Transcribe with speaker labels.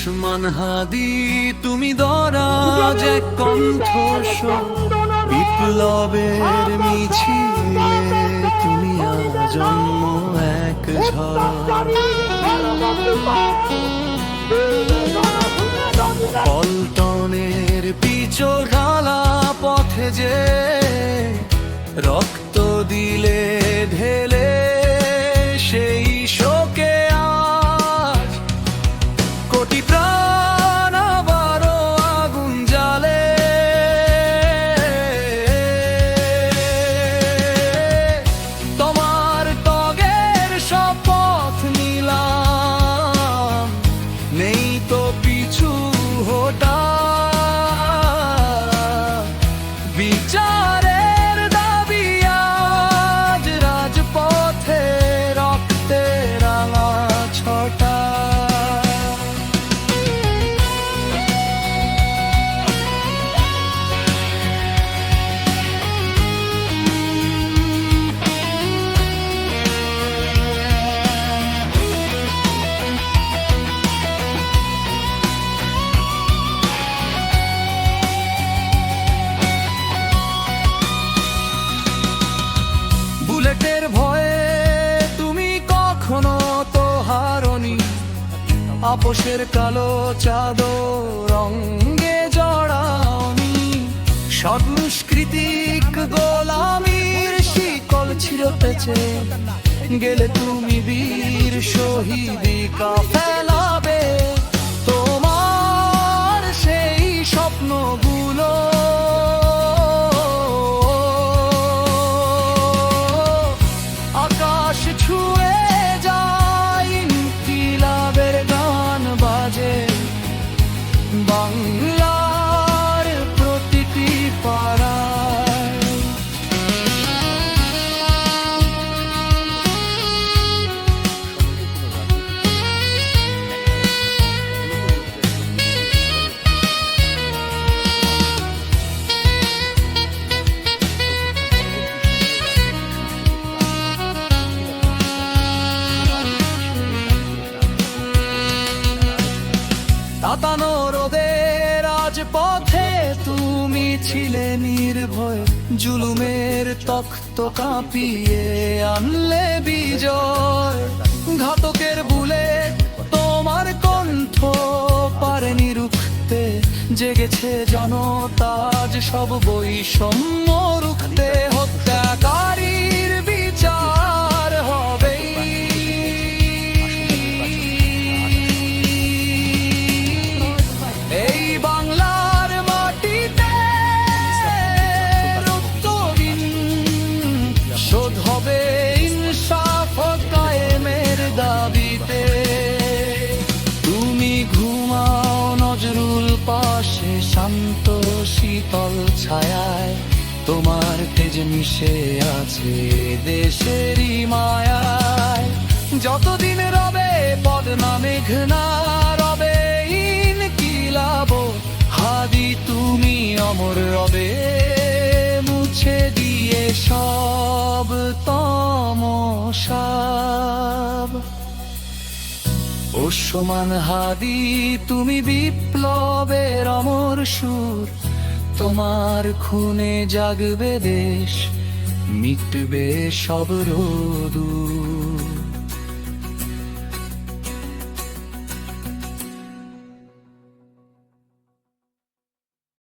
Speaker 1: ওসমান হাদি তুমি দরাজ এক কণ্ঠস্বর, বিপ্লবের মিছিলে তুমি আজন্ম এক ঝড়। পল্টনের পিছু ঢালা পথে যে রক্ত দিলে ঢেলে, সেই শোকে আজ কোটি প্রাণ আবারও আগুন জ্বালে। তোমার ত্যাগের শপথ নিলাম, নেই তো পিছু হটা। বিচারের দাবি আজ রাজপথে রক্তে রাঙা ছটা। বুলেটের ভয়ে তুমি কখনো তো হারনি, আপোষের কালো চাদর রঙে জড়াওনি। সাংস্কৃতিক গোলামির শিকল ছিঁড়েছে, গেলে তুমি বীর শহীদি কাফেলাবে। তোমার সেই স্বপ্নগুলো আকাশ ছুঁয়ে যায়, ইনকিলাবের গান বাজে বাংলার প্রতিটি পাড়ায়। তাতানো রোদের রাজপথে তুমি ছিলে নির্ভয়, জুলুমের তখ্ত কাঁপিয়ে আনলে বিজয়। ঘাতকের বুলেট তোমার কণ্ঠ পারেনি রুখতে, জেগেছে জনতাজ সব বৈষম্য রুখতে। হত্যাকারীর বিচার হবেই, এই বাংলার মাটিতে রক্তহীন শোধ হবে ইনসাফ কায়েমের দাবিতে। তুমি ঘুমাও নজরুল পাশে শান্ত শীতল ছায়ায়, তোমার তেজ মিশে আছে দেশেরই মায়ায়। যতদিন রবে বদনা মেঘনা রবে ইনকিলাব, হাদি তুমি অমর রবে মুছে দিয়ে সব তমসাব। ওসমান হাদি তুমি বিপ্লবের অমর সুর, তোমার খুনে জাগবে দেশ, মিটবে সব রোদ।